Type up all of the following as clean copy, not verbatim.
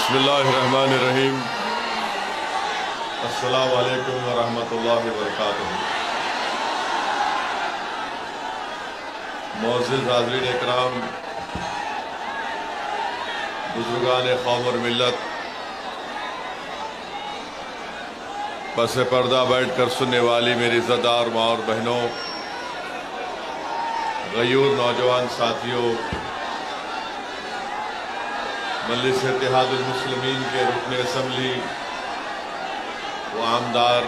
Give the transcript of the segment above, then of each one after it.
बिस्मिल्लाहिर्रहमानिर्रहीम। अस्सलामु अलैकुम वरहमतुल्लाहि वबरकातुहू। मोअज़्ज़िज़ हाज़रीन इकराम, बुज़ुर्गान कौम और मिल्लत, पस पर्दा बैठ कर सुनने वाली मेरी इज़्ज़तदार माँ और बहनों, गयूर नौजवान साथियों, मजलिस इत्तेहादुल मुस्लिमीन के रुकन असम्बली व आमदार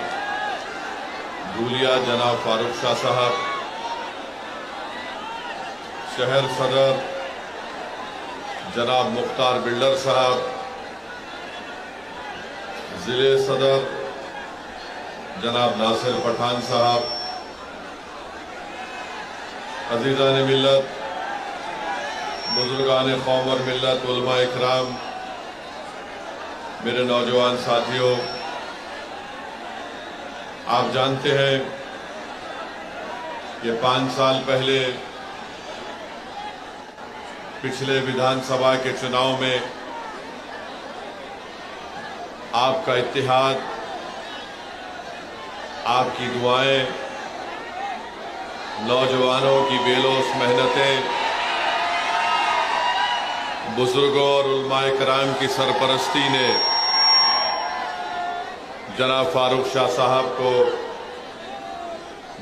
धूलिया जनाब फारूक शाह साहब, शहर सदर जनाब मुख्तार बिल्डर साहब, ज़िले सदर जनाब नासिर पठान साहब, अज़ीज़ान मिल्लत, बुज़ुर्गान कौम और मिल्लत, उलमा इकराम, मेरे नौजवान साथियों, आप जानते हैं कि 5 साल पहले पिछले विधानसभा के चुनाव में आपका इत्तेहाद, आपकी दुआएं, नौजवानों की बेलोस मेहनतें, बुजुर्गों और उलमाए कराम की सरपरस्ती ने जनाब फारूक शाह साहब को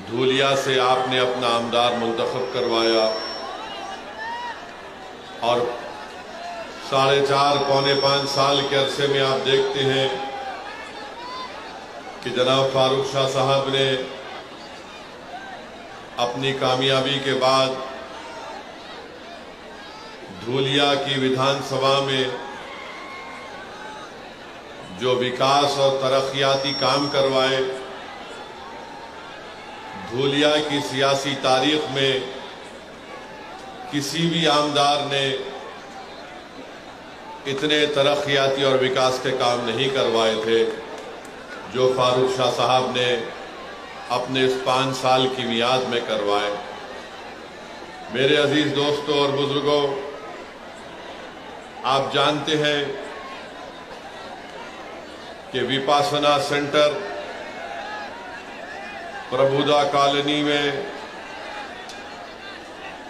धूलिया से आपने अपना आमदार मुंतखब करवाया और 4.5 पौने 5 साल के अरसे में आप देखते हैं कि जनाब फारूक शाह साहब ने अपनी कामयाबी के बाद धूलिया की विधानसभा में जो विकास और तरक्याती काम करवाए, धूलिया की सियासी तारीख में किसी भी आमदार ने इतने तरक्याती और विकास के काम नहीं करवाए थे जो फारूक शाह साहब ने अपने इस 5 साल की मियाद में करवाए। मेरे अजीज दोस्तों और बुजुर्गों, आप जानते हैं कि विपासना सेंटर प्रभुदा कॉलोनी में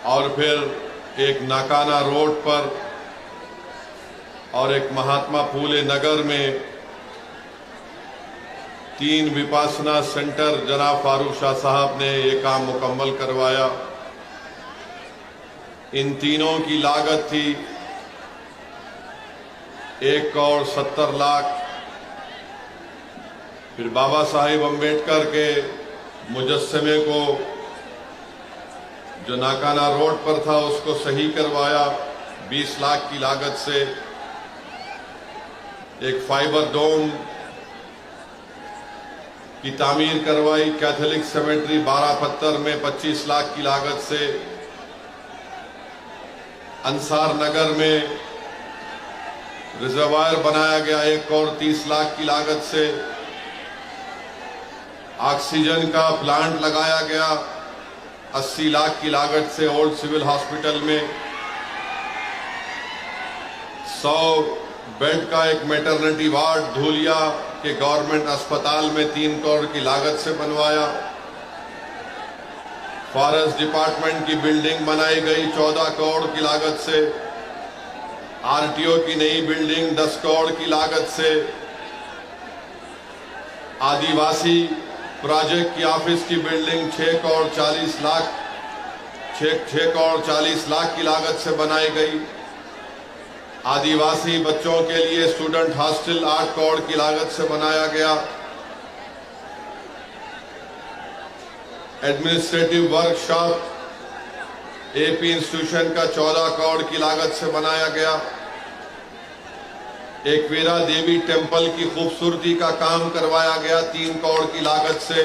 और फिर एक नाकाना रोड पर और एक महात्मा फूले नगर में 3 विपासना सेंटर जनाब फारूक शाह साहब ने ये काम मुकम्मल करवाया। इन तीनों की लागत थी 1 करोड़ 70 लाख। फिर बाबा साहिब अम्बेडकर के मुजस्समे को जो नाकाना रोड पर था उसको सही करवाया 20 लाख की लागत से। एक फाइबर डोम की तामीर करवाई कैथोलिक सेमेट्री 12 पत्थर में 25 लाख की लागत से। अंसार नगर में रिजर्वायर बनाया गया 1 करोड़ 30 लाख की लागत से। ऑक्सीजन का प्लांट लगाया गया 80 लाख की लागत से ओल्ड सिविल हॉस्पिटल में। 100 बेड का एक मैटरनिटी वार्ड धूलिया के गवर्नमेंट अस्पताल में 3 करोड़ की लागत से बनवाया। फॉरेस्ट डिपार्टमेंट की बिल्डिंग बनाई गई 14 करोड़ की लागत से। आरटीओ की नई बिल्डिंग 10 करोड़ की लागत से। आदिवासी प्रोजेक्ट की ऑफिस की बिल्डिंग 6 करोड़ 40 लाख की लागत से बनाई गई। आदिवासी बच्चों के लिए स्टूडेंट हॉस्टल 8 करोड़ की लागत से बनाया गया। एडमिनिस्ट्रेटिव वर्कशॉप एपी इंस्टीट्यूशन का 14 करोड़ की लागत से बनाया गया। एक वीरा देवी टेम्पल की खूबसूरती का काम करवाया गया 3 करोड़ की लागत से।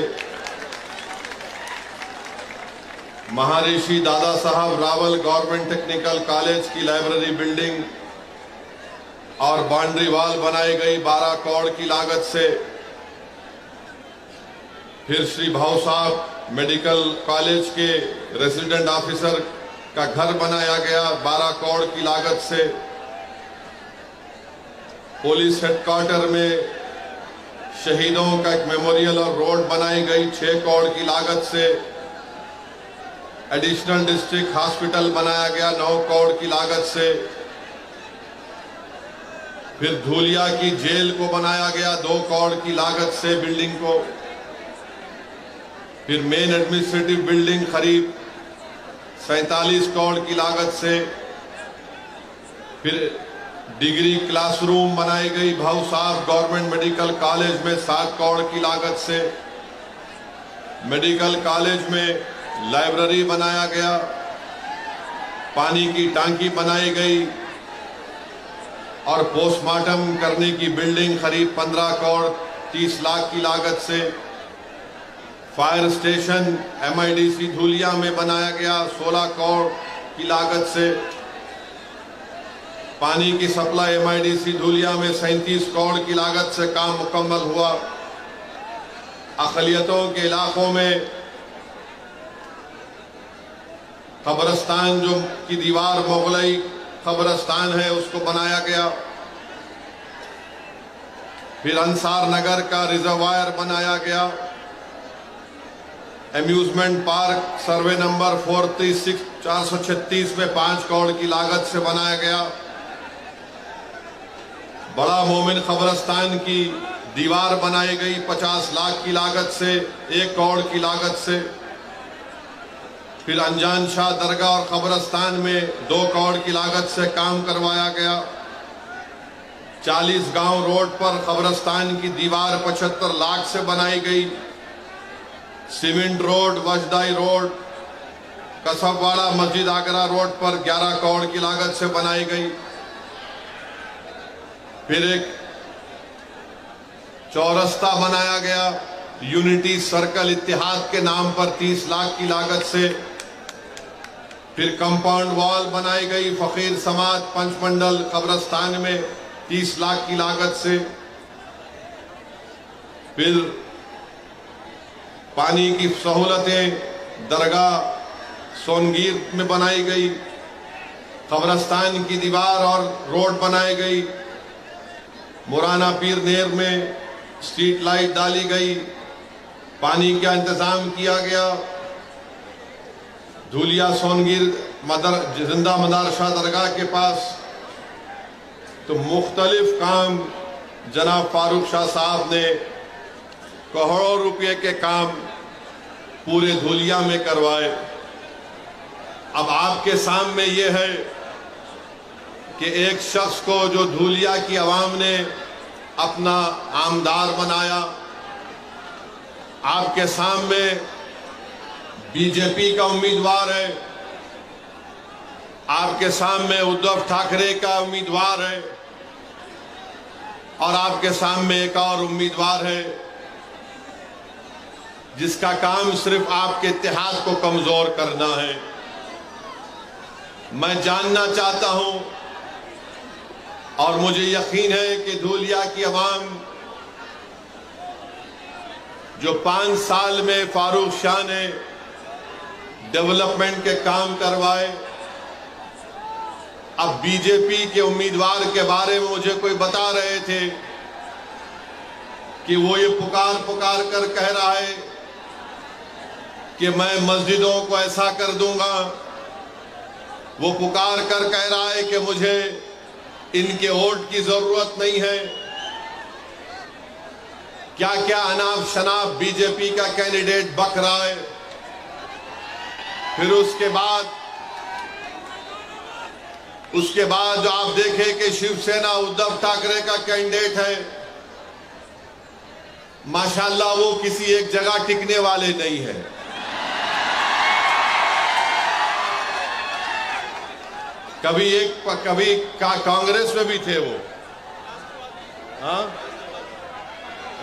महर्षि Dada Saheb Rawal government technical college की लाइब्रेरी बिल्डिंग और बाउंड्री वॉल बनाई गई 12 करोड़ की लागत से। फिर श्री भाऊ साहब मेडिकल कॉलेज के रेजिडेंट ऑफिसर का घर बनाया गया 12 करोड़ की लागत से। पुलिस हेडक्वार्टर में शहीदों का एक मेमोरियल और रोड बनाई गई 6 करोड़ की लागत से। एडिशनल डिस्ट्रिक्ट हॉस्पिटल बनाया गया 9 करोड़ की लागत से। फिर धूलिया की जेल को बनाया गया 2 करोड़ की लागत से बिल्डिंग को। फिर मेन एडमिनिस्ट्रेटिव बिल्डिंग करीब 47 करोड़ की लागत से। फिर डिग्री क्लासरूम बनाई गई भाऊ साहब गवर्नमेंट मेडिकल कॉलेज में 7 करोड़ की लागत से। मेडिकल कॉलेज में लाइब्रेरी बनाया गया, पानी की टांकी बनाई गई और पोस्टमार्टम करने की बिल्डिंग करीब 15 करोड़ 30 लाख की लागत से। फायर स्टेशन MIDC धूलिया में बनाया गया 16 करोड़ की लागत से। पानी की सप्लाई MIDC धूलिया में 37 करोड़ की लागत से काम मुकम्मल हुआ। अक़लियतों के इलाकों में कब्रिस्तान जो की दीवार मुगलई कब्रिस्तान है उसको बनाया गया। फिर अंसार नगर का रिजर्वायर बनाया गया। एम्यूजमेंट पार्क सर्वे नंबर 436 में 5 करोड़ की लागत से बनाया गया। बड़ा मोमिन कब्रिस्तान की दीवार बनाई गई 50 लाख की लागत से, 1 करोड़ की लागत से। फिर अनजान शाह दरगाह और कब्रिस्तान में 2 करोड़ की लागत से काम करवाया गया। 40 गांव रोड पर कब्रिस्तान की दीवार 75 लाख से बनाई गई। सीमेंट रोड, वजदाई रोड, कसबवाड़ा मस्जिद आगरा रोड पर 11 करोड़ की लागत से बनाई गई। फिर एक चौरस्ता बनाया गया यूनिटी सर्कल इत्तेहाद के नाम पर 30 लाख की लागत से। फिर कंपाउंड वॉल बनाई गई फकीर समाज पंचमंडल कब्रिस्तान में 30 लाख की लागत से। फिर पानी की सहूलतें दरगाह सोनगीर में बनाई गई। कब्रिस्तान की दीवार और रोड बनाई गई। मुराना पीर नेर में स्ट्रीट लाइट डाली गई। पानी का इंतजाम किया गया। धूलिया सोनगीर जिंदा मदरसा दरगाह के पास तो मुख्तलिफ काम जनाब फारूक शाह साहब ने करोड़ों रुपए के काम पूरे धूलिया में करवाए। अब आपके सामने ये है कि एक शख्स को जो धूलिया की आवाम ने अपना आमदार बनाया, आपके सामने बीजेपी का उम्मीदवार है, आपके सामने उद्धव ठाकरे का उम्मीदवार है और आपके सामने एक और उम्मीदवार है जिसका काम सिर्फ आपके इत्तेहाद को कमजोर करना है। मैं जानना चाहता हूं और मुझे यकीन है कि धूलिया की आवाम जो 5 साल में फारूक शाह ने डेवलपमेंट के काम करवाए, अब बीजेपी के उम्मीदवार के बारे में मुझे कोई बता रहे थे कि वो ये पुकार पुकार कर कह रहा है कि मैं मस्जिदों को ऐसा कर दूंगा। वो पुकार कर कह रहा है कि मुझे इनके वोट की जरूरत नहीं है। क्या क्या अनाप शनाप बीजेपी का कैंडिडेट बक रहा है। फिर उसके बाद जो आप देखें कि शिवसेना उद्धव ठाकरे का कैंडिडेट है, माशाल्लाह वो किसी एक जगह टिकने वाले नहीं है। कभी कांग्रेस में भी थे वो, हाँ,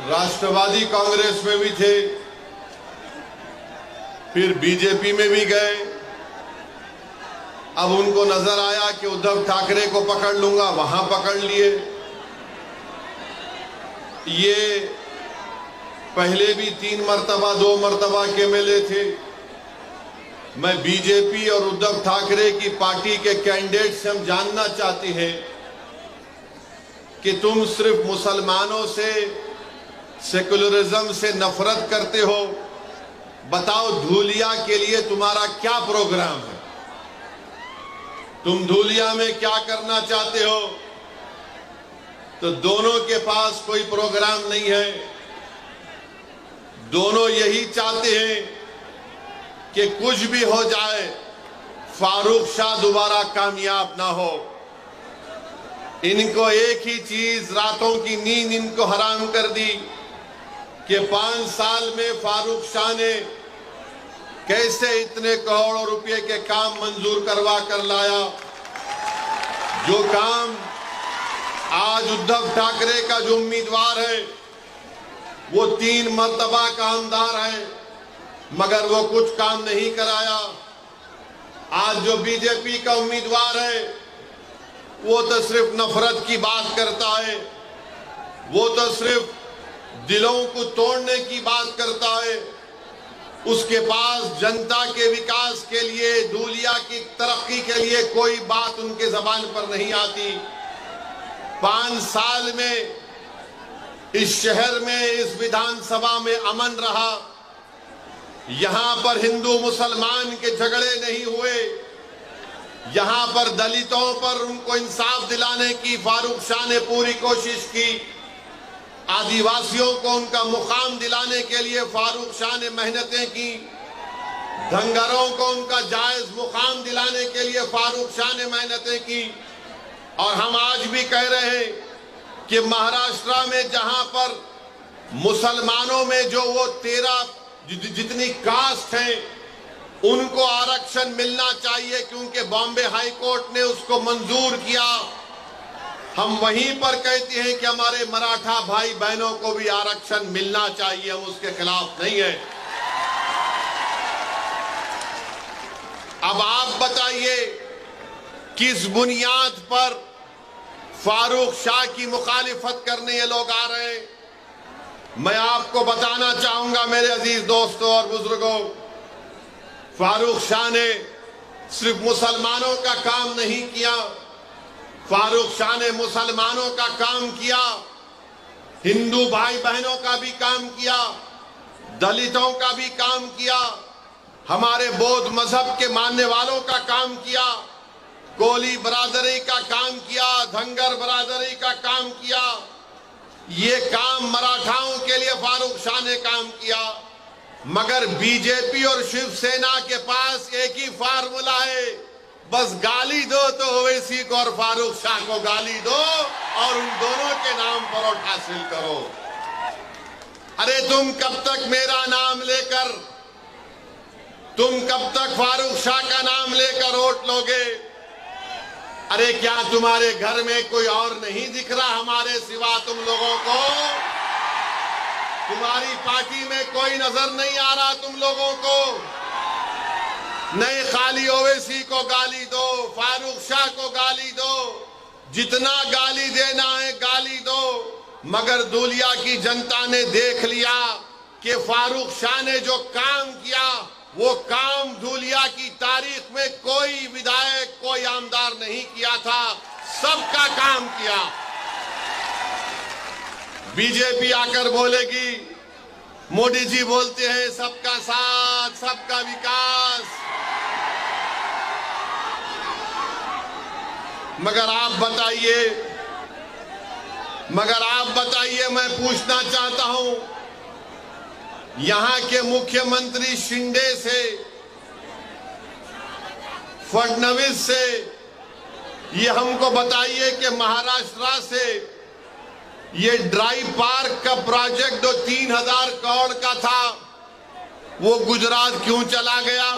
राष्ट्रवादी कांग्रेस में भी थे, फिर बीजेपी में भी गए। अब उनको नजर आया कि उद्धव ठाकरे को पकड़ लूंगा, वहां पकड़ लिए। ये पहले भी 3 मर्तबा 2 मर्तबा के MLA थे। मैं बीजेपी और उद्धव ठाकरे की पार्टी के कैंडिडेट से हम जानना चाहते हैं कि तुम सिर्फ मुसलमानों से, सेकुलरिज्म से नफरत करते हो। बताओ धूलिया के लिए तुम्हारा क्या प्रोग्राम है? तुम धूलिया में क्या करना चाहते हो? तो दोनों के पास कोई प्रोग्राम नहीं है। दोनों यही चाहते हैं कि कुछ भी हो जाए, फारूक शाह दोबारा कामयाब ना हो। इनको एक ही चीज, रातों की नींद इनको हराम कर दी कि 5 साल में फारूक शाह ने कैसे इतने करोड़ों रुपए के काम मंजूर करवा कर लाया। जो काम आज उद्धव ठाकरे का जो उम्मीदवार है वो 3 मर्तबा कामदार है, मगर वो कुछ काम नहीं कराया। आज जो बीजेपी का उम्मीदवार है वो तो सिर्फ नफरत की बात करता है, वो तो सिर्फ दिलों को तोड़ने की बात करता है। उसके पास जनता के विकास के लिए, धूलिया की तरक्की के लिए कोई बात उनके जबान पर नहीं आती। 5 साल में इस शहर में, इस विधानसभा में अमन रहा। यहां पर हिंदू मुसलमान के झगड़े नहीं हुए। यहां पर दलितों पर उनको इंसाफ दिलाने की फारूक शाह ने पूरी कोशिश की। आदिवासियों को उनका मुकाम दिलाने के लिए फारूक शाह ने मेहनतें की। धंगरों को उनका जायज मुकाम दिलाने के लिए फारूक शाह ने मेहनतें की। और हम आज भी कह रहे हैं कि महाराष्ट्र में जहां पर मुसलमानों में जो वो 13 जितनी कास्ट है उनको आरक्षण मिलना चाहिए, क्योंकि बॉम्बे हाई कोर्ट ने उसको मंजूर किया। हम वहीं पर कहते हैं कि हमारे मराठा भाई बहनों को भी आरक्षण मिलना चाहिए, हम उसके खिलाफ नहीं है। अब आप बताइए किस बुनियाद पर फारूक शाह की मुखालिफत करने ये लोग आ रहे हैं? मैं आपको बताना चाहूंगा मेरे अजीज दोस्तों और बुजुर्गों, फारूक शाह ने सिर्फ मुसलमानों का काम नहीं किया, फारूक शाह ने मुसलमानों का काम किया, हिंदू भाई बहनों का भी काम किया, दलितों का भी काम किया, हमारे बौद्ध मजहब के मानने वालों का काम किया, कोली बरादरी का काम किया, धंगर बरादरी का काम किया। ये काम मराठाओं के लिए फारूक शाह ने काम किया। मगर बीजेपी और शिवसेना के पास एक ही फार्मूला है, बस गाली दो तो ओवैसी को और फारूक शाह को गाली दो और उन दोनों के नाम पर वोट हासिल करो। अरे तुम कब तक मेरा नाम लेकर, तुम कब तक फारूक शाह का नाम लेकर वोट लोगे? अरे क्या तुम्हारे घर में कोई और नहीं दिख रहा हमारे सिवा तुम लोगों को? तुम्हारी पार्टी में कोई नजर नहीं आ रहा तुम लोगों को? नहीं, खाली ओवैसी को गाली दो, फारूक शाह को गाली दो, जितना गाली देना है गाली दो। मगर धूलिया की जनता ने देख लिया कि फारूक शाह ने जो काम किया वो काम धूलिया की तारीख में कोई विधायक, कोई आमदार नहीं किया था, सबका काम किया। बीजेपी आकर बोलेगी, मोदी जी बोलते हैं सबका साथ, सबका विकास, मगर आप बताइए, मैं पूछना चाहता हूं, यहां के मुख्यमंत्री शिंदे से, फडणवीस से, ये हमको बताइए कि महाराष्ट्र से ये ड्राई पार्क का प्रोजेक्ट जो 3000 करोड़ का था वो गुजरात क्यों चला गया?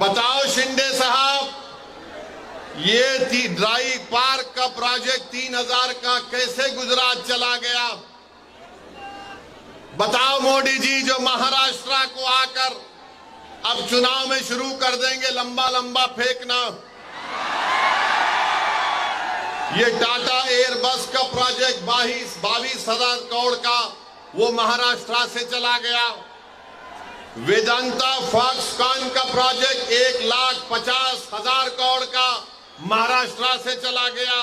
बताओ शिंदे साहब, ये ड्राई पार्क का प्रोजेक्ट 3000 का कैसे गुजरात चला गया? बताओ मोदी जी, जो महाराष्ट्र को आकर अब चुनाव में शुरू कर देंगे लंबा लंबा फेंकना। ये टाटा एयरबस का प्रोजेक्ट 22,000 करोड़ का वो महाराष्ट्र से चला गया। वेदांता फॉक्सकॉन का प्रोजेक्ट 1,50,000 करोड़ का महाराष्ट्र से चला गया।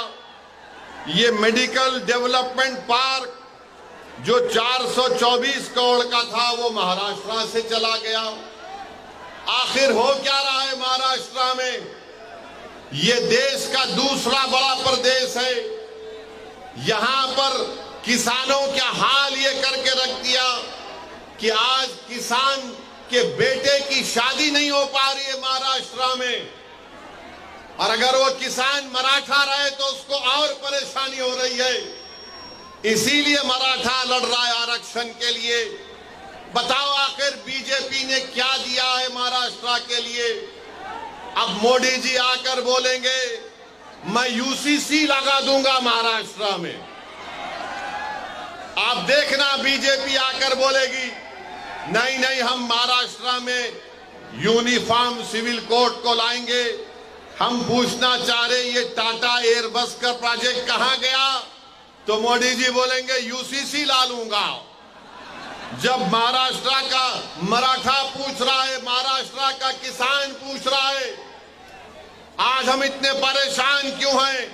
ये मेडिकल डेवलपमेंट पार्क जो 424 करोड़ का था वो महाराष्ट्र से चला गया। आखिर हो क्या रहा है महाराष्ट्र में? ये देश का दूसरा बड़ा प्रदेश है। यहां पर किसानों का हाल ये करके रख दिया कि आज किसान के बेटे की शादी नहीं हो पा रही है महाराष्ट्र में, और अगर वो किसान मराठा रहे तो उसको और परेशानी हो रही है। इसीलिए मराठा लड़ रहा है आरक्षण के लिए। बताओ आखिर बीजेपी ने क्या दिया है महाराष्ट्र के लिए? अब मोदी जी आकर बोलेंगे मैं यूसीसी लगा दूंगा महाराष्ट्र में। आप देखना बीजेपी आकर बोलेगी नहीं नहीं, हम महाराष्ट्र में यूनिफॉर्म सिविल कोड को लाएंगे। हम पूछना चाह रहे ये टाटा एयरबस का प्रोजेक्ट कहां गया? तो मोदी जी बोलेंगे यूसीसी ला लूंगा। जब महाराष्ट्र का मराठा पूछ रहा है, महाराष्ट्र का किसान पूछ रहा है आज हम इतने परेशान क्यों हैं,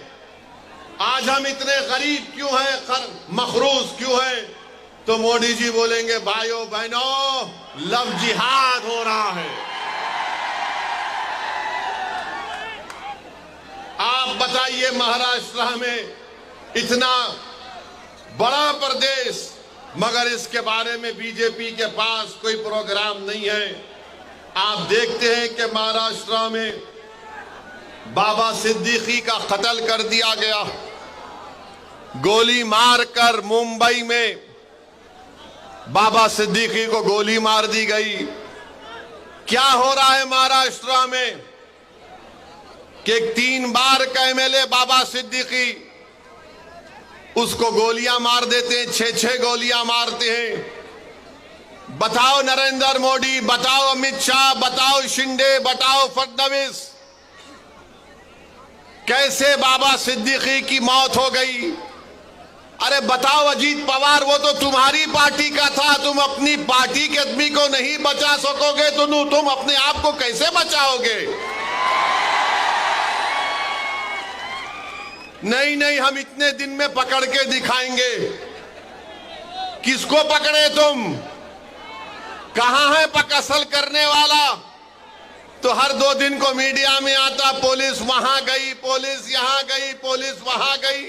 आज हम इतने गरीब क्यों हैं, मखरूज क्यों हैं, तो मोदी जी बोलेंगे भाइयों बहनों लव जिहाद हो रहा है। आप बताइए महाराष्ट्र में इतना बड़ा प्रदेश, मगर इसके बारे में बीजेपी के पास कोई प्रोग्राम नहीं है। आप देखते हैं कि महाराष्ट्र में बाबा सिद्दीकी का कत्ल कर दिया गया, गोली मारकर मुंबई में बाबा सिद्दीकी को गोली मार दी गई। क्या हो रहा है महाराष्ट्र में कि 3 बार का एमएलए बाबा सिद्दीकी उसको गोलियां मार देते हैं, 6-6 गोलियां मारते हैं। बताओ नरेंद्र मोदी, बताओ अमित शाह, बताओ शिंदे, बताओ फडणवीस, कैसे बाबा सिद्दीकी की मौत हो गई? अरे बताओ अजीत पवार, वो तो तुम्हारी पार्टी का था, तुम अपनी पार्टी के आदमी को नहीं बचा सकोगे तो तुम अपने आप को कैसे बचाओगे? नहीं नहीं, हम इतने दिन में पकड़ के दिखाएंगे। किसको पकड़े तुम? कहां है असल करने वाला? तो हर 2 दिन को मीडिया में आता पुलिस वहां गई, पुलिस यहां गई, पुलिस वहां गई।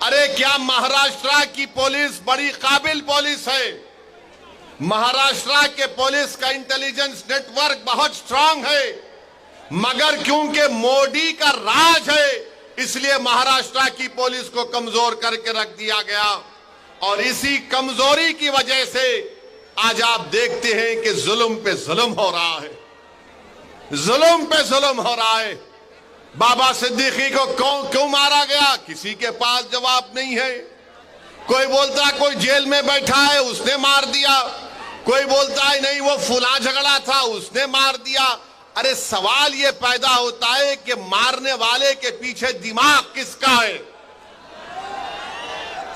अरे क्या महाराष्ट्र की पुलिस बड़ी काबिल पुलिस है? महाराष्ट्र के पुलिस का इंटेलिजेंस नेटवर्क बहुत स्ट्रांग है, मगर क्योंकि मोदी का राज है इसलिए महाराष्ट्र की पुलिस को कमजोर करके रख दिया गया। और इसी कमजोरी की वजह से आज आप देखते हैं कि जुल्म पे जुल्म हो रहा है, जुल्म पे जुल्म हो रहा है। बाबा सिद्दीकी को क्यों मारा गया? किसी के पास जवाब नहीं है। कोई बोलता है कोई जेल में बैठा है उसने मार दिया, कोई बोलता है नहीं वो फुला झगड़ा था उसने मार दिया। अरे सवाल ये पैदा होता है कि मारने वाले के पीछे दिमाग किसका है?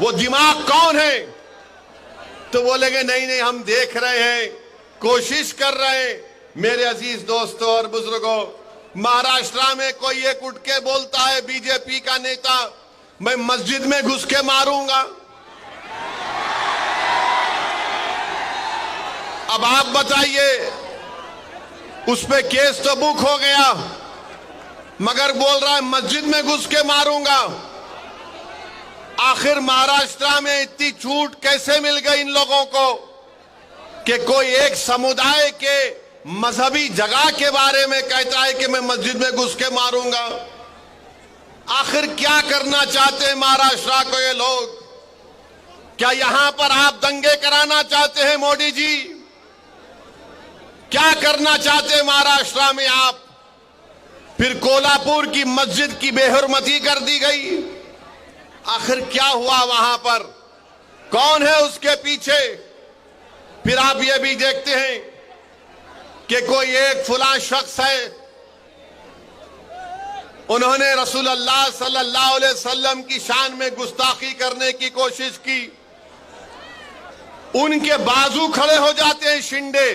वो दिमाग कौन है? तो बोलेंगे नहीं नहीं हम देख रहे हैं, कोशिश कर रहे हैं। मेरे अजीज दोस्तों और बुजुर्गों, महाराष्ट्र में कोई एक उठ के बोलता है बीजेपी का नेता मैं मस्जिद में घुस के मारूंगा। अब आप बताइए, उस पे केस तो बुक हो गया, मगर बोल रहा है मस्जिद में घुस के मारूंगा। आखिर महाराष्ट्र में इतनी छूट कैसे मिल गई इन लोगों को कि कोई एक समुदाय के मजहबी जगह के बारे में कहता है कि मैं मस्जिद में घुस के मारूंगा? आखिर क्या करना चाहते हैं महाराष्ट्र को ये लोग? क्या यहां पर आप दंगे कराना चाहते हैं मोदी जी? क्या करना चाहते हैं महाराष्ट्र में आप? फिर कोल्हापुर की मस्जिद की बेहुरमती कर दी गई। आखिर क्या हुआ वहां पर? कौन है उसके पीछे? फिर आप ये भी देखते हैं कि कोई एक फुला शख्स है, उन्होंने रसूलुल्लाह सल्लल्लाहु अलैहि वसल्लम की शान में गुस्ताखी करने की कोशिश की। उनके बाजू खड़े हो जाते हैं शिंदे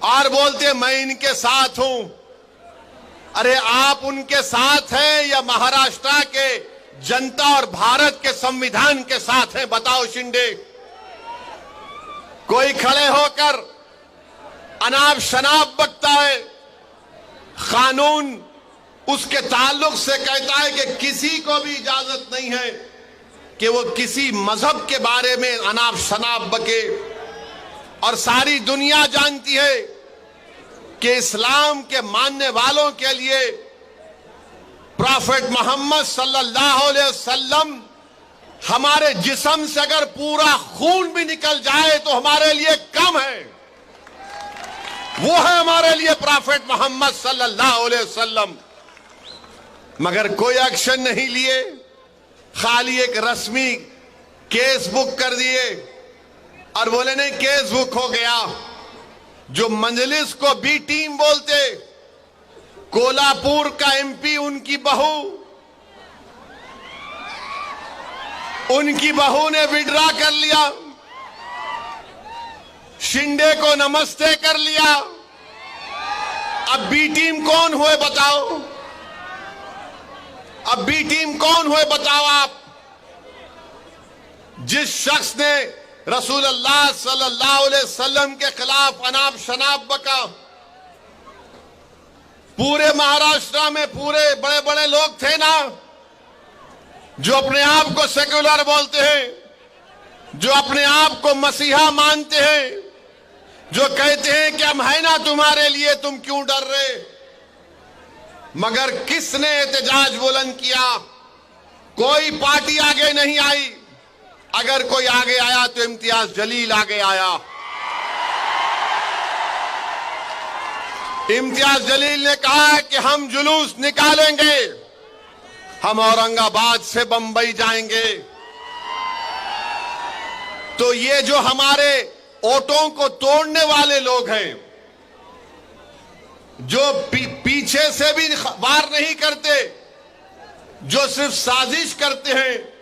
और बोलते मैं इनके साथ हूं। अरे आप उनके साथ हैं या महाराष्ट्र के जनता और भारत के संविधान के साथ हैं? बताओ शिंदे। कोई खड़े होकर अनाप शनाप बकता है, कानून उसके ताल्लुक से कहता है कि किसी को भी इजाजत नहीं है कि वो किसी मजहब के बारे में अनाप शनाप बके। और सारी दुनिया जानती है कि इस्लाम के मानने वालों के लिए प्रॉफेट मोहम्मद सल्लल्लाहु अलैहि वसल्लम हमारे जिस्म से अगर पूरा खून भी निकल जाए तो हमारे लिए कम है। वो है हमारे लिए प्रॉफेट मोहम्मद सल्लल्लाहु अलैहि वसल्लम। मगर कोई एक्शन नहीं लिए, खाली एक रस्मी केस बुक कर दिए और बोले नहीं केस बुक हो गया। जो मजलिस को बी टीम बोलते, कोल्हापुर का एमपी उनकी बहू ने विड्रॉ कर लिया, शिंदे को नमस्ते कर लिया। अब बी टीम कौन हुए बताओ? अब बी टीम कौन हुए बताओ आप? जिस शख्स ने रसूलुल्लाह सल्लल्लाहु अलैहि वसल्लम के खिलाफ अनाप शनाप बका, पूरे महाराष्ट्र में पूरे बड़े बड़े लोग थे ना जो अपने आप को सेक्युलर बोलते हैं, जो अपने आप को मसीहा मानते हैं, जो कहते हैं कि हम है ना तुम्हारे लिए, तुम क्यों डर रहे? मगर किसने एहतजाज बुलंद किया? कोई पार्टी आगे नहीं आई। अगर कोई आगे आया तो इम्तियाज जलील आगे आया। इम्तियाज जलील ने कहा कि हम जुलूस निकालेंगे, हम औरंगाबाद से बंबई जाएंगे। तो ये जो हमारे ओटों को तोड़ने वाले लोग हैं, जो पीछे से भी वार नहीं करते, जो सिर्फ साजिश करते हैं,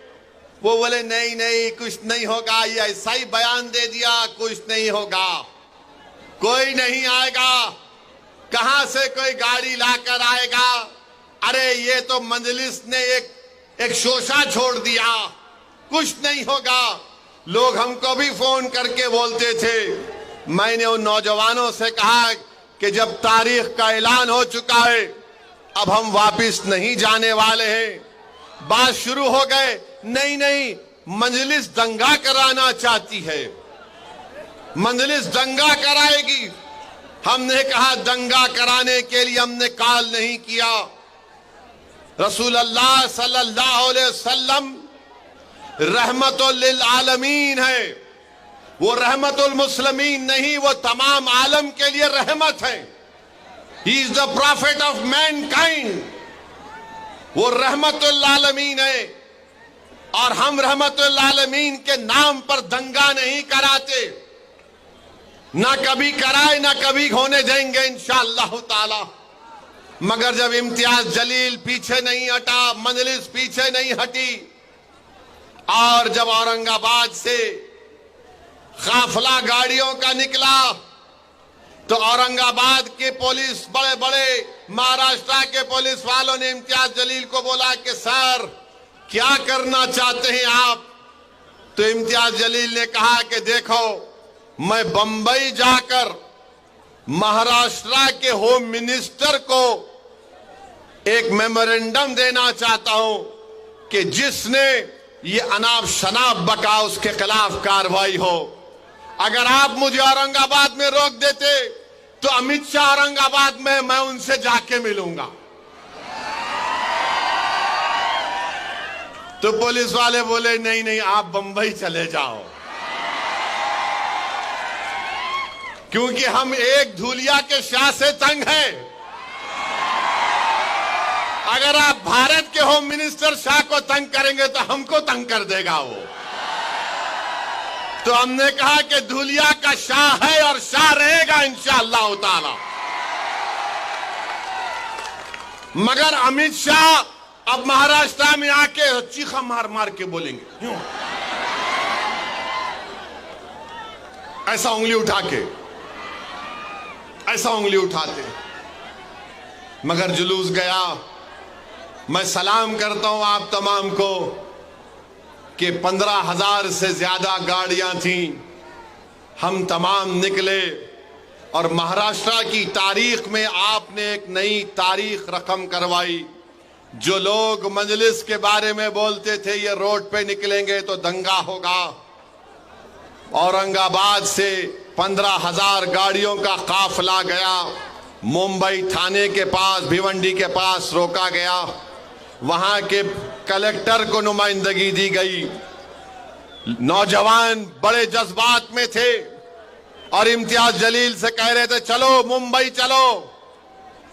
वो बोले नहीं नहीं कुछ नहीं होगा, ये ऐसा ही बयान दे दिया, कुछ नहीं होगा, कोई नहीं आएगा, कहां से कोई गाड़ी लाकर आएगा, अरे ये तो मजलिस ने एक शोशा छोड़ दिया, कुछ नहीं होगा। लोग हमको भी फोन करके बोलते थे। मैंने उन नौजवानों से कहा कि जब तारीख का ऐलान हो चुका है, अब हम वापस नहीं जाने वाले हैं। बात शुरू हो गए, नहीं नहीं मजलिस दंगा कराना चाहती है, मजलिस दंगा कराएगी। हमने कहा दंगा कराने के लिए हमने कॉल नहीं किया। रसूलुल्लाह सल्लल्लाहु अलैहि वसल्लम रहमतुल लिल आलमीन है, वो रहमतुल मुस्लिमीन नहीं, वो तमाम आलम के लिए रहमत है। He is the profit of Mankind, वो रहमतुल आलमीन है। और हम रहमतुल आलमीन के नाम पर दंगा नहीं कराते, ना कभी कराए ना कभी होने देंगे इंशाअल्लाह ताला। मगर जब इम्तियाज जलील पीछे नहीं हटा, मजलिस पीछे नहीं हटी, और जब औरंगाबाद से काफिला गाड़ियों का निकला तो औरंगाबाद के पुलिस, बड़े बड़े महाराष्ट्र के पुलिस वालों ने इम्तियाज जलील को बोला कि सर क्या करना चाहते हैं आप? तो इम्तियाज जलील ने कहा कि देखो, मैं बंबई जाकर महाराष्ट्र के होम मिनिस्टर को एक मेमोरेंडम देना चाहता हूं कि जिसने ये अनाप शनाप बका उसके खिलाफ कार्रवाई हो। अगर आप मुझे औरंगाबाद में रोक देते तो अमित शाह औरंगाबाद में, मैं उनसे जाके मिलूंगा। तो पुलिस वाले बोले नहीं नहीं आप बंबई चले जाओ, क्योंकि हम एक धूलिया के शाह से तंग हैं। अगर आप भारत के होम मिनिस्टर शाह को तंग करेंगे तो हमको तंग कर देगा वो। तो हमने कहा कि धूलिया का शाह है और शाह रहेगा इंशाअल्लाह ताला। मगर अमित शाह अब महाराष्ट्र में आके चीखा मार मार के बोलेंगे, क्यों ऐसा उंगली उठा के, ऐसा उंगली उठाते। मगर जुलूस गया। मैं सलाम करता हूं आप तमाम को कि 15,000 से ज्यादा गाड़ियां थीं, हम तमाम निकले और महाराष्ट्र की तारीख में आपने एक नई तारीख रकम करवाई। जो लोग मजलिस के बारे में बोलते थे ये रोड पे निकलेंगे तो दंगा होगा, औरंगाबाद से 15,000 गाड़ियों का काफिला गया, मुंबई थाने के पास भिवंडी के पास रोका गया, वहां के कलेक्टर को नुमाइंदगी दी गई। नौजवान बड़े जज्बात में थे और इम्तियाज जलील से कह रहे थे चलो मुंबई चलो।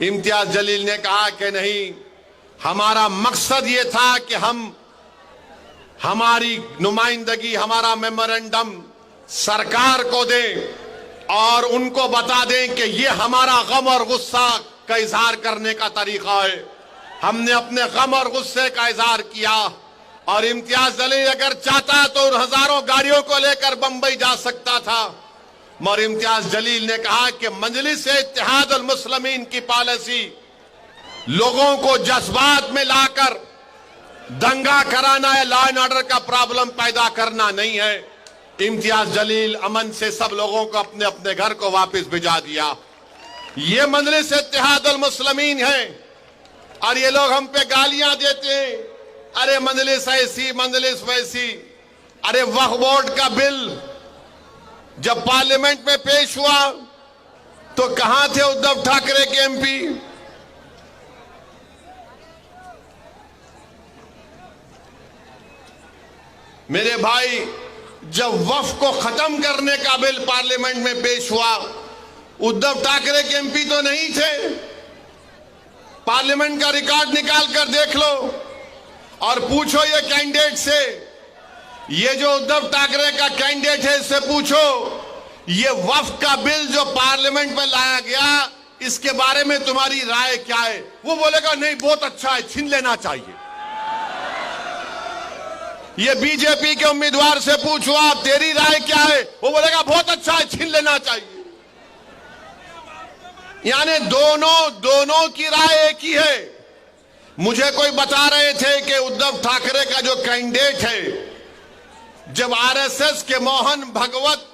इम्तियाज जलील ने कहा कि नहीं, हमारा मकसद ये था कि हम हमारी नुमाइंदगी, हमारा मेमोरेंडम सरकार को दें और उनको बता दें कि ये हमारा गम और गुस्सा का इजहार करने का तरीका है। हमने अपने गम और गुस्से का इजहार किया और इम्तियाज जलील अगर चाहता तो उन हजारों गाड़ियों को लेकर बंबई जा सकता था, मगर इम्तियाज जलील ने कहा कि मजलिस इत्तेहाद अल मुस्लिमीन की पॉलिसी लोगों को जज्बात में लाकर दंगा कराना है, लॉ एंड ऑर्डर का प्रॉब्लम पैदा करना नहीं है। इम्तियाज जलील अमन से सब लोगों को अपने अपने घर को वापस भिजा दिया। ये मजलिस इत्तेहाद अल मुस्लिमीन है और ये लोग हम पे गालियां देते हैं, अरे मजलिस ऐसी मजलिस वैसी। अरे वक्फ बोर्ड का बिल जब पार्लियामेंट में पेश हुआ तो कहां थे उद्धव ठाकरे के एमपी? मेरे भाई, जब वक्फ को खत्म करने का बिल पार्लियामेंट में पेश हुआ, उद्धव ठाकरे के एमपी तो नहीं थे। पार्लियामेंट का रिकॉर्ड निकाल कर देख लो और पूछो ये कैंडिडेट से, ये जो उद्धव ठाकरे का कैंडिडेट है इससे पूछो ये वक्फ का बिल जो पार्लियामेंट में लाया गया इसके बारे में तुम्हारी राय क्या है? वो बोलेगा नहीं बहुत अच्छा है, छीन लेना चाहिए। ये बीजेपी के उम्मीदवार से पूछो आप तेरी राय क्या है, वो बोलेगा बहुत अच्छा है, छीन लेना चाहिए। यानी दोनों की राय एक ही है। मुझे कोई बता रहे थे कि उद्धव ठाकरे का जो कैंडिडेट है, जब आरएसएस के मोहन भागवत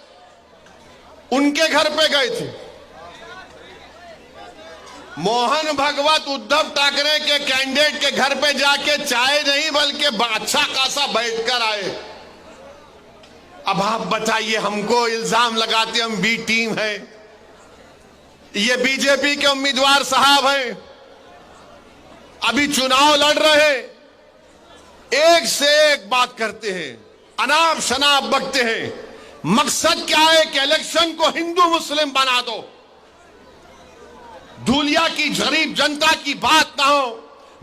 उनके घर पे गए थे, मोहन भागवत उद्धव ठाकरे के कैंडिडेट के घर पे जाके चाय नहीं बल्कि अच्छा खासा बैठकर आए। अब आप बताइए, हमको इल्जाम लगाते हम बी टीम है, ये बीजेपी के उम्मीदवार साहब हैं, अभी चुनाव लड़ रहे, एक से एक बात करते हैं, अनाप शनाप बकते हैं। मकसद क्या है कि इलेक्शन को हिंदू मुस्लिम बना दो, धूलिया की गरीब जनता की बात ना हो,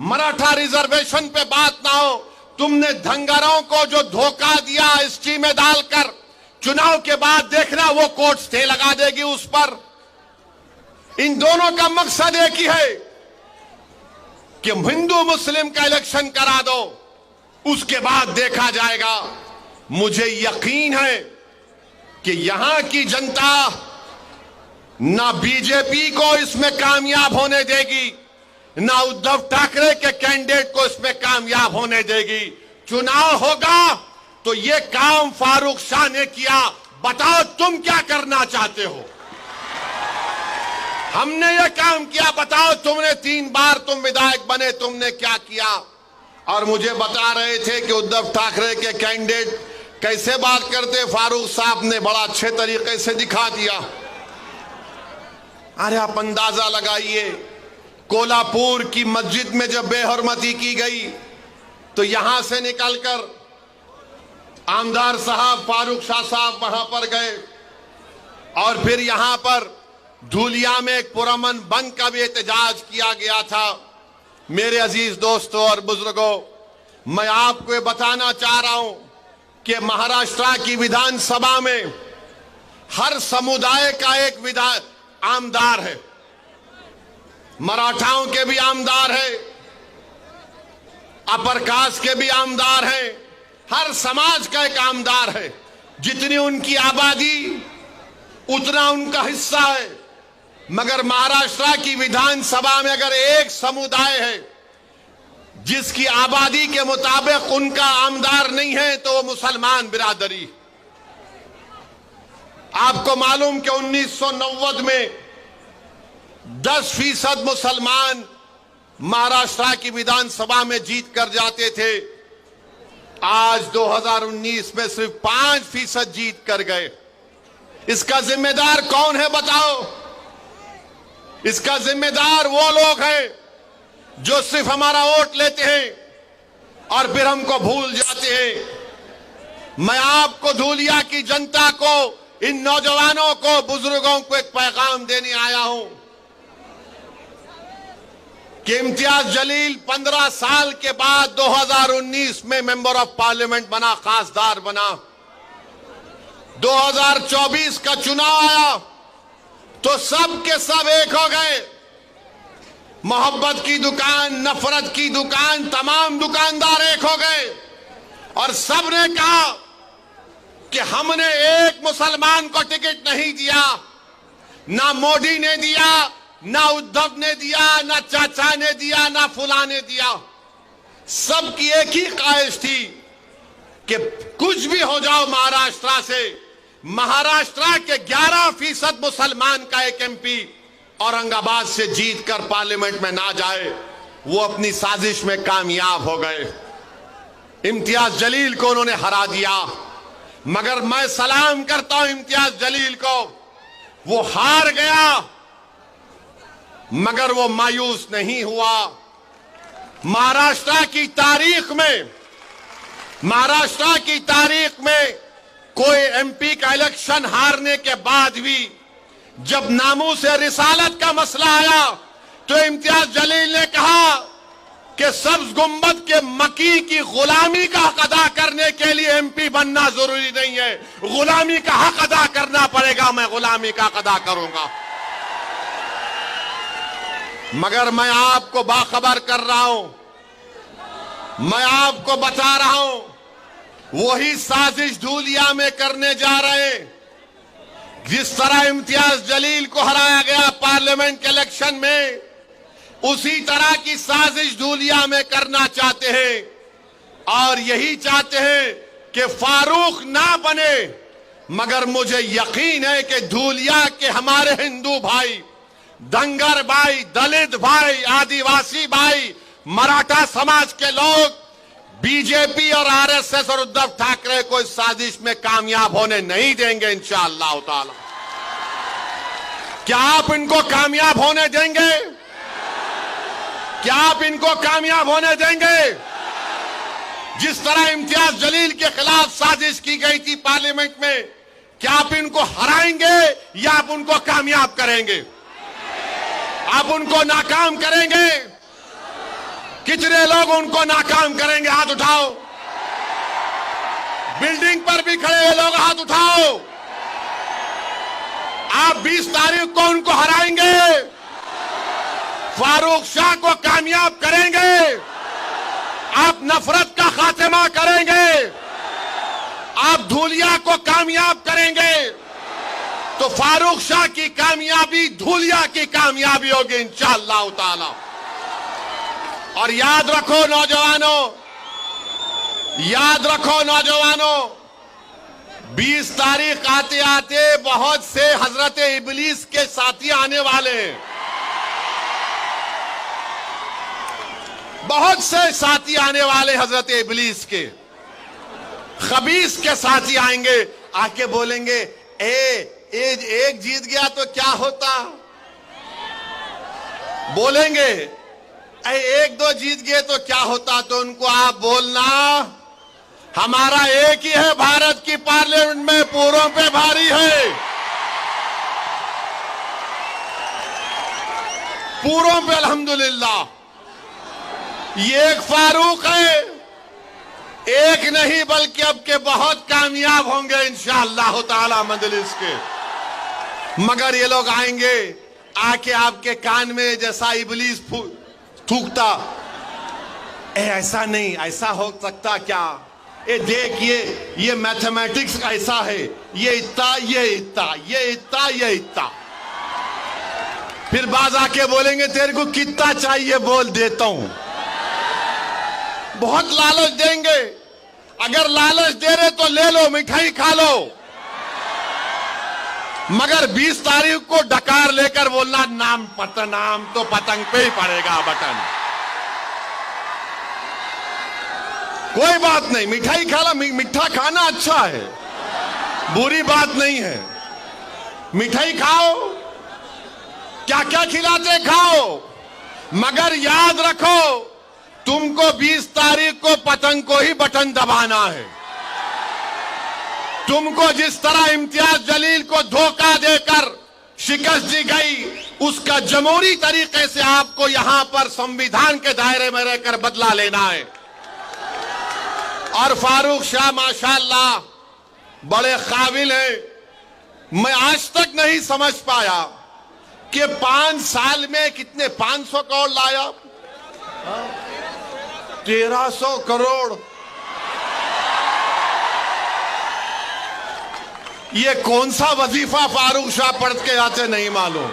मराठा रिजर्वेशन पे बात ना हो। तुमने धंगरों को जो धोखा दिया एसटी में डालकर, चुनाव के बाद देखना वो कोर्ट स्टे लगा देगी उस पर। इन दोनों का मकसद एक ही है कि हिंदू मुस्लिम का इलेक्शन करा दो, उसके बाद देखा जाएगा। मुझे यकीन है कि यहां की जनता ना बीजेपी को इसमें कामयाब होने देगी, ना उद्धव ठाकरे के कैंडिडेट को इसमें कामयाब होने देगी। चुनाव होगा तो ये काम फारूक शाह ने किया, बताओ तुम क्या करना चाहते हो? हमने ये काम किया, बताओ तुमने 3 बार तुम विधायक बने, तुमने क्या किया? और मुझे बता रहे थे कि उद्धव ठाकरे के कैंडिडेट कैसे बात करते, फारूक साहब ने बड़ा अच्छे तरीके से दिखा दिया। अरे आप अंदाजा लगाइए, कोल्हापुर की मस्जिद में जब बेहरमती की गई तो यहां से निकलकर आमदार साहब फारूक शाह साहब वहां पर गए और फिर यहां पर धूलिया में एक पुरअमन बंद का भी एहतजाज किया गया था। मेरे अजीज दोस्तों और बुजुर्गों, मैं आपको ये बताना चाह रहा हूं कि महाराष्ट्र की विधानसभा में हर समुदाय का एक आमदार है। मराठाओं के भी आमदार है, अपर कास्ट के भी आमदार हैं, हर समाज का एक आमदार है। जितनी उनकी आबादी उतना उनका हिस्सा है। मगर महाराष्ट्र की विधानसभा में अगर एक समुदाय है जिसकी आबादी के मुताबिक उनका आमदार नहीं है तो वो मुसलमान बिरादरी। आपको मालूम कि 1990 में 10% मुसलमान महाराष्ट्र की विधानसभा में जीत कर जाते थे। आज 2019 में सिर्फ 5% जीत कर गए। इसका जिम्मेदार कौन है बताओ? इसका जिम्मेदार वो लोग हैं जो सिर्फ हमारा वोट लेते हैं और फिर हमको भूल जाते हैं। मैं आपको धूलिया की जनता को, इन नौजवानों को, बुजुर्गों को एक पैगाम देने आया हूं कि इम्तियाज जलील 15 साल के बाद 2019 में मेंबर ऑफ पार्लियामेंट बना, खासदार बना। 2024 का चुनाव आया तो सब के सब एक हो गए। मोहब्बत की दुकान, नफरत की दुकान, तमाम दुकानदार एक हो गए और सब ने कहा कि हमने एक मुसलमान को टिकट नहीं दिया। ना मोदी ने दिया, ना उद्धव ने दिया, ना चाचा ने दिया, ना फुला ने दिया। सबकी एक ही ख्वाहिश थी कि कुछ भी हो जाओ महाराष्ट्र से, महाराष्ट्र के 11% मुसलमान का एक एमपी औरंगाबाद से जीतकर पार्लियामेंट में ना जाए। वो अपनी साजिश में कामयाब हो गए। इम्तियाज जलील को उन्होंने हरा दिया। मगर मैं सलाम करता हूं इम्तियाज जलील को। वो हार गया मगर वो मायूस नहीं हुआ। महाराष्ट्र की तारीख में कोई एमपी का इलेक्शन हारने के बाद भी जब नामूस से रिसालत का मसला आया तो इम्तियाज जलील ने कहा कि सब्ज गुंबद के मकी की गुलामी का हक अदा करने के लिए एमपी बनना जरूरी नहीं है, गुलामी का हक अदा करना पड़ेगा। मैं गुलामी का हक अदा करूंगा। मगर मैं आपको बाखबर कर रहा हूं, मैं आपको बता रहा हूं, वही साजिश धूलिया में करने जा रहे हैं। जिस तरह इम्तियाज जलील को हराया गया पार्लियामेंट के इलेक्शन में, उसी तरह की साजिश धूलिया में करना चाहते हैं और यही चाहते हैं कि फारूक ना बने। मगर मुझे यकीन है कि धूलिया के हमारे हिंदू भाई, दंगर भाई, दलित भाई, आदिवासी भाई, मराठा समाज के लोग बीजेपी और आरएसएस और उद्धव ठाकरे को इस साजिश में कामयाब होने नहीं देंगे इंशाअल्लाह ताला। क्या आप इनको कामयाब होने देंगे? क्या आप इनको कामयाब होने देंगे? जिस तरह इम्तियाज जलील के खिलाफ साजिश की गई थी पार्लियामेंट में, क्या आप इनको हराएंगे या आप उनको कामयाब करेंगे? आप उनको नाकाम करेंगे? कितने लोग उनको नाकाम करेंगे? हाथ उठाओ। बिल्डिंग पर भी खड़े हुए लोग हाथ उठाओ। आप 20 तारीख को उनको हराएंगे, फारूक शाह को कामयाब करेंगे, आप नफरत का खात्मा करेंगे, आप धूलिया को कामयाब करेंगे, तो फारूक शाह की कामयाबी धूलिया की कामयाबी होगी इंशाअल्लाह ताला। और याद रखो नौजवानों, 20 तारीख आते आते बहुत से हजरत इबलीस के साथी आने वाले हैं। बहुत से साथी आने वाले हजरत इबलीस के, खबीस के साथी आएंगे, आके बोलेंगे एक जीत गया तो क्या होता, बोलेंगे एक दो जीत गए तो क्या होता। तो उनको आप बोलना, हमारा एक ही है, भारत की पार्लियामेंट में पूरों पे भारी है, पूरों पे अल्हम्दुलिल्लाह। ये एक फारूक है, एक नहीं बल्कि अब के बहुत कामयाब होंगे इंशाअल्लाह ताला मजलिस के। मगर ये लोग आएंगे, आके आपके कान में जैसा इबलीस थूकता, ऐसा नहीं, ऐसा हो सकता क्या, देखिए ये मैथमेटिक्स ऐसा है, ये इतना, ये इतना, ये इतना, ये इतना। फिर बाज आके बोलेंगे तेरे को कितना चाहिए बोल देता हूं। बहुत लालच देंगे। अगर लालच दे रहे तो ले लो, मिठाई खा लो, मगर 20 तारीख को डकार लेकर बोलना नाम तो पतंग पे ही पड़ेगा बटन। कोई बात नहीं, मिठाई खा लो, मीठा खाना अच्छा है, बुरी बात नहीं है। मिठाई खाओ, क्या क्या खिलाते खाओ, मगर याद रखो तुमको 20 तारीख को पतंग को ही बटन दबाना है। तुमको जिस तरह इम्तियाज जलील को धोखा देकर शिकस्त दी गई, उसका जमहूरी तरीके से आपको यहां पर संविधान के दायरे में रहकर बदला लेना है। और फारूक शाह माशाअल्लाह बड़े काबिल हैं। मैं आज तक नहीं समझ पाया कि 5 साल में कितने 500 करोड़ लाया, 1300 करोड़। ये कौन सा वजीफा फारूक शाह पढ़ के आते नहीं मालूम।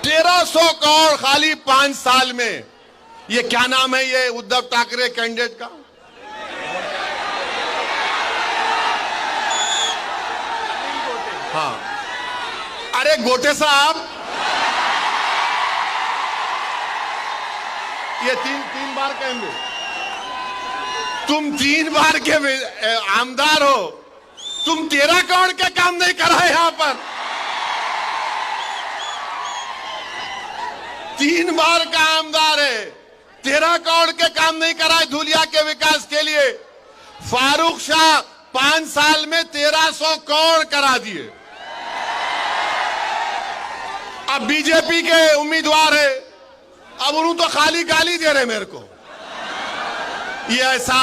1300 करोड़ खाली 5 साल में। ये क्या नाम है ये उद्धव ठाकरे कैंडिडेट का? हाँ, अरे गोटे साहब, ये तीन बार कहेंगे, तुम 3 बार के आमदार हो, तुम 13 करोड़ के काम नहीं करा यहां पर। 3 बार का आमदार है, 13 करोड़ के काम नहीं कराए धुलिया के विकास के लिए। फारूक शाह 5 साल में 1300 करोड़ करा दिए। अब बीजेपी के उम्मीदवार है, अब उन्होंने तो खाली गाली दे रहे मेरे को, ये ऐसा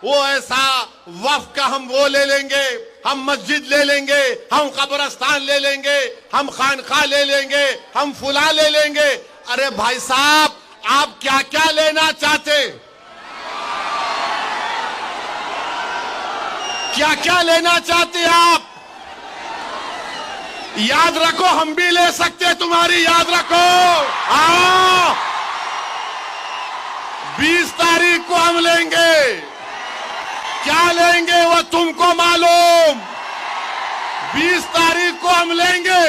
वो ऐसा, वक्फ का हम वो ले लेंगे, हम मस्जिद ले लेंगे, हम कब्रिस्तान ले लेंगे, हम खानखा ले लेंगे, हम फुला ले लेंगे। अरे भाई साहब, आप क्या क्या लेना चाहते, क्या क्या लेना चाहते आप? याद रखो, हम भी ले सकते तुम्हारी, याद रखो। हाँ, 20 तारीख को हम लेंगे। क्या लेंगे वो तुमको मालूम। 20 तारीख को हम लेंगे।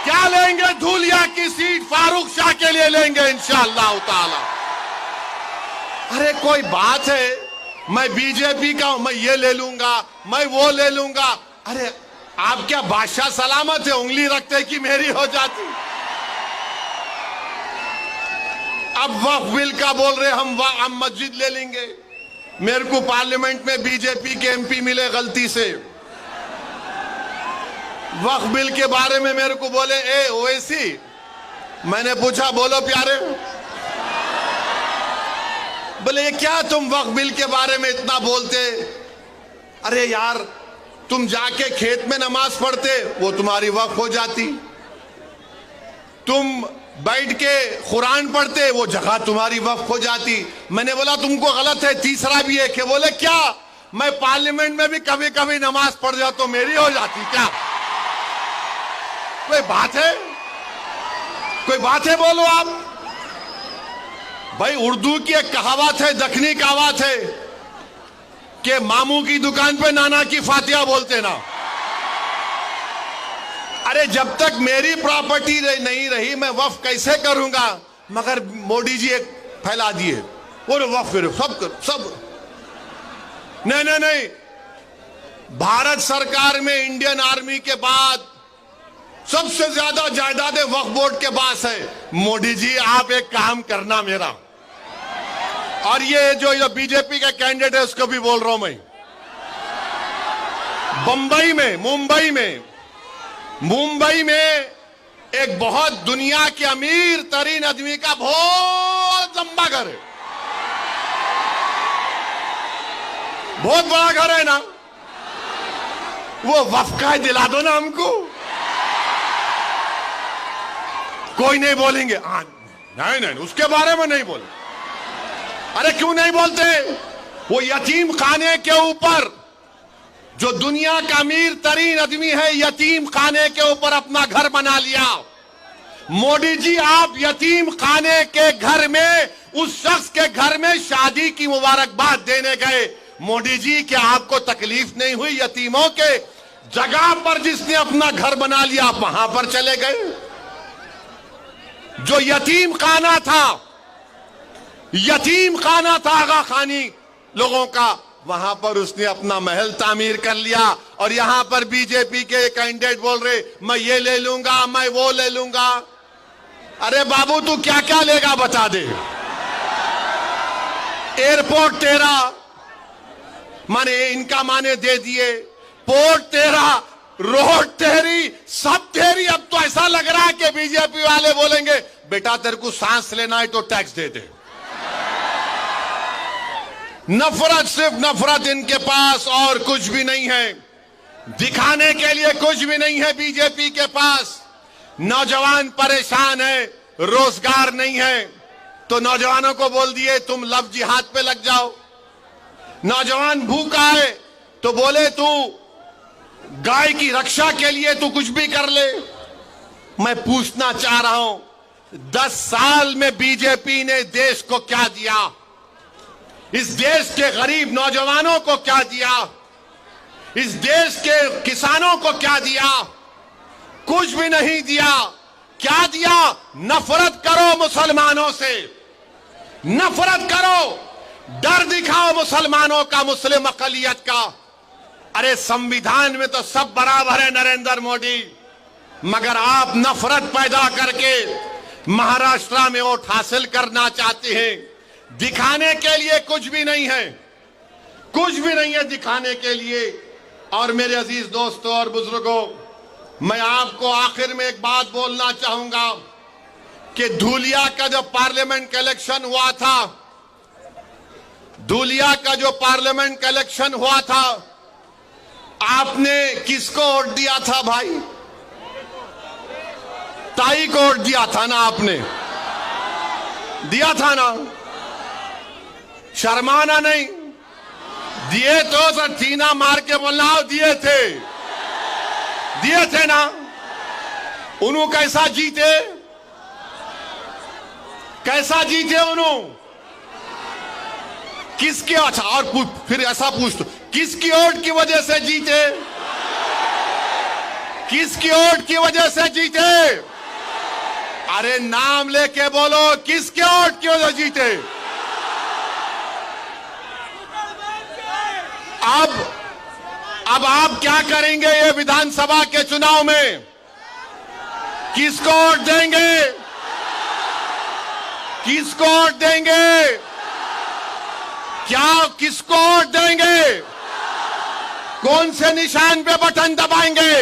क्या लेंगे? धुलिया की सीट फारूक शाह के लिए लेंगे इंशाअल्लाह ताला। अरे कोई बात है, मैं बीजेपी का हूं, मैं ये ले लूंगा, मैं वो ले लूंगा। अरे आप क्या बादशाह सलामत है, उंगली रखते कि मेरी हो जाती। अब वक्फ बिल का बोल रहे हम मस्जिद ले लेंगे। मेरे को पार्लियामेंट में बीजेपी के एमपी मिले गलती से, वक्फ बिल के बारे में मेरे को बोले ए ओवैसी। मैंने पूछा बोलो प्यारे, बोले ये क्या तुम वक्फ बिल के बारे में इतना बोलते। अरे यार, तुम जाके खेत में नमाज पढ़ते, वो तुम्हारी वक्फ हो जाती। तुम बैठ के कुरान पढ़ते, वो जगह तुम्हारी वक्फ हो जाती। मैंने बोला तुमको गलत है। तीसरा भी है कि बोले क्या मैं पार्लियामेंट में भी कभी कभी नमाज पढ़ जाता तो मेरी हो जाती क्या? कोई बात है? कोई बात है? बोलो आप भाई। उर्दू की एक कहावत है, दखनी कहावत है कि मामू की दुकान पे नाना की फातिहा बोलते ना। अरे जब तक मेरी प्रॉपर्टी नहीं रही मैं वक्फ कैसे करूंगा? मगर मोदी जी एक फैला दिए, बोले वक्फ करो, सब। नहीं नहीं नहीं, भारत सरकार में इंडियन आर्मी के बाद सबसे ज्यादा जायदादें वक्फ बोर्ड के पास है। मोदी जी आप एक काम करना मेरा, और ये जो बीजेपी का कैंडिडेट है उसको भी बोल रहा हूं मैं, मुंबई में एक बहुत दुनिया के अमीर तरीन आदमी का बहुत लंबा घर है, बहुत बड़ा घर है ना, वो वक्फ का दिला दो ना हमको। कोई नहीं बोलेंगे, नहीं उसके बारे में नहीं बोले। अरे क्यों नहीं बोलते? वो यतीम खाने के ऊपर जो दुनिया का अमीर तरीन आदमी है, यतीम खाने के ऊपर अपना घर बना लिया। मोदी जी, आप यतीम खाने के घर में, उस शख्स के घर में शादी की मुबारकबाद देने गए। मोदी जी, क्या आपको तकलीफ नहीं हुई? यतीमों के जगह पर जिसने अपना घर बना लिया, आप वहां पर चले गए। जो यतीम खाना था आगा खानी लोगों का, वहां पर उसने अपना महल तामीर कर लिया। और यहां पर बीजेपी के कैंडिडेट बोल रहे, मैं ये ले लूंगा, मैं वो ले लूंगा। अरे बाबू, तू क्या क्या लेगा बता दे। एयरपोर्ट तेरा, माने इनका माने दे दिए, पोर्ट तेरा, रोड तेरी, सब तेरी। अब तो ऐसा लग रहा है कि बीजेपी वाले बोलेंगे, बेटा तेरे को सांस लेना है तो टैक्स दे दे। नफरत, सिर्फ नफरत इनके पास, और कुछ भी नहीं है। दिखाने के लिए कुछ भी नहीं है बीजेपी के पास। नौजवान परेशान है, रोजगार नहीं है, तो नौजवानों को बोल दिए तुम लव जिहाद पे लग जाओ। नौजवान भूखा है तो बोले तू गाय की रक्षा के लिए तू कुछ भी कर ले। मैं पूछना चाह रहा हूं, 10 साल में बीजेपी ने देश को क्या दिया? इस देश के गरीब नौजवानों को क्या दिया? इस देश के किसानों को क्या दिया? कुछ भी नहीं दिया। क्या दिया? नफरत करो मुसलमानों से, नफरत करो, डर दिखाओ मुसलमानों का, मुस्लिम अकलियत का। अरे संविधान में तो सब बराबर है नरेंद्र मोदी, मगर आप नफरत पैदा करके महाराष्ट्र में वोट हासिल करना चाहते हैं। दिखाने के लिए कुछ भी नहीं है, कुछ भी नहीं है दिखाने के लिए। और मेरे अजीज दोस्तों और बुजुर्गों, मैं आपको आखिर में एक बात बोलना चाहूंगा कि धूलिया का जो पार्लियामेंट का इलेक्शन हुआ था, धूलिया का जो पार्लियामेंट का इलेक्शन हुआ था, आपने किसको वोट दिया था भाई? ताई को वोट दिया था ना, आपने दिया था ना? शर्माना नहीं, दिए तो सर सीना मार के बोलना, दिए थे ना। उन्हों कैसा जीते, कैसा जीते उन्हों? किसके, अच्छा और फिर ऐसा पूछ दो, किसकी वोट की वजह से जीते? किसकी वोट की वजह से जीते? अरे नाम लेके बोलो, किसके वोट की वजह से जीते? अब आप क्या करेंगे ये विधानसभा के चुनाव में? किसको वोट देंगे? किसको वोट देंगे? क्या किसको वोट देंगे? कौन से निशान पे बटन दबाएंगे?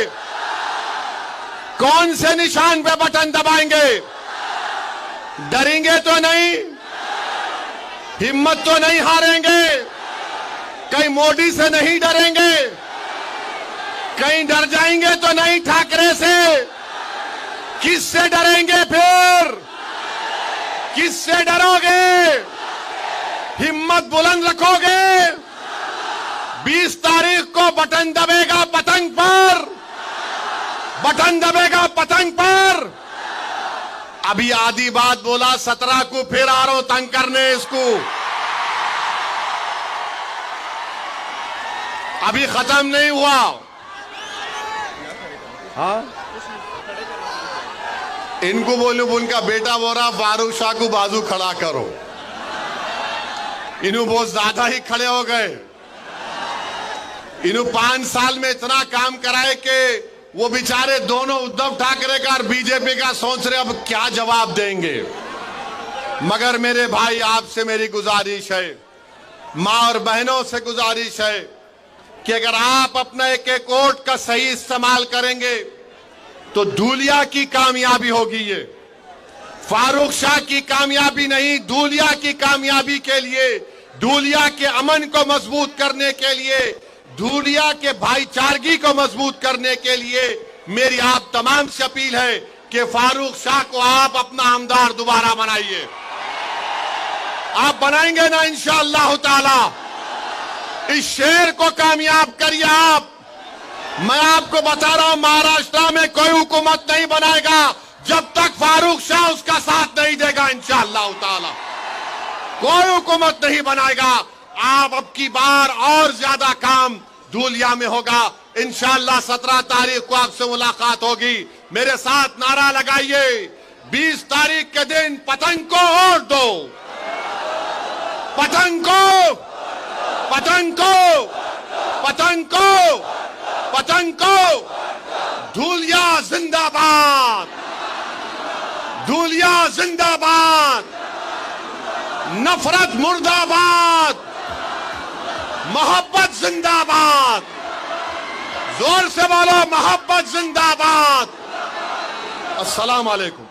कौन से निशान पे बटन दबाएंगे? डरेंगे तो नहीं, हिम्मत तो नहीं हारेंगे, कहीं मोदी से नहीं डरेंगे, कहीं डर जाएंगे तो नहीं ठाकरे से। किससे डरेंगे फिर? किससे डरोगे? हिम्मत बुलंद रखोगे? 20 तारीख को बटन दबेगा पतंग पर, बटन दबेगा पतंग पर। अभी आधी बात बोला, 17 को फिर आ रहा हूं तंग करने इसको। अभी खत्म नहीं हुआ। हाँ, इनको बोलूं, उनका बेटा बोल रहा फारूक शाह को बाजू खड़ा करो। इन्हों बहुत ज्यादा ही खड़े हो गए। इन्हों 5 साल में इतना काम कराए कि वो बेचारे दोनों उद्धव ठाकरे का और बीजेपी का सोच रहे अब क्या जवाब देंगे। मगर मेरे भाई, आपसे मेरी गुजारिश है, मां और बहनों से गुजारिश है कि अगर आप अपना एक एक वोट का सही इस्तेमाल करेंगे तो धूलिया की कामयाबी होगी। ये फारूक शाह की कामयाबी नहीं, धूलिया की कामयाबी के लिए, धूलिया के अमन को मजबूत करने के लिए, धूलिया के भाईचारगी को मजबूत करने के लिए मेरी आप तमाम से अपील है कि फारूक शाह को आप अपना आमदार दोबारा बनाइए। आप बनाएंगे ना इंशाअल्लाह ताला? इस शेर को कामयाब करिए आप। मैं आपको बता रहा हूं, महाराष्ट्र में कोई हुकूमत नहीं बनाएगा जब तक फारूक शाह उसका साथ नहीं देगा। इंशाअल्लाह ताला कोई हुकूमत नहीं बनाएगा। आप अब की बार और ज्यादा काम धूलिया में होगा। इंशाअल्लाह 17 तारीख को आपसे मुलाकात होगी। मेरे साथ नारा लगाइए, 20 तारीख के दिन पतंग को वोट दो, पतंग को, पतंग को, पतंग को, पतंग को। धूलिया जिंदाबाद, धूलिया जिंदाबाद, नफरत मुर्दाबाद, मोहब्बत जिंदाबाद। जोर से बोलो, मोहब्बत जिंदाबाद। अस्सलाम वालेकुम।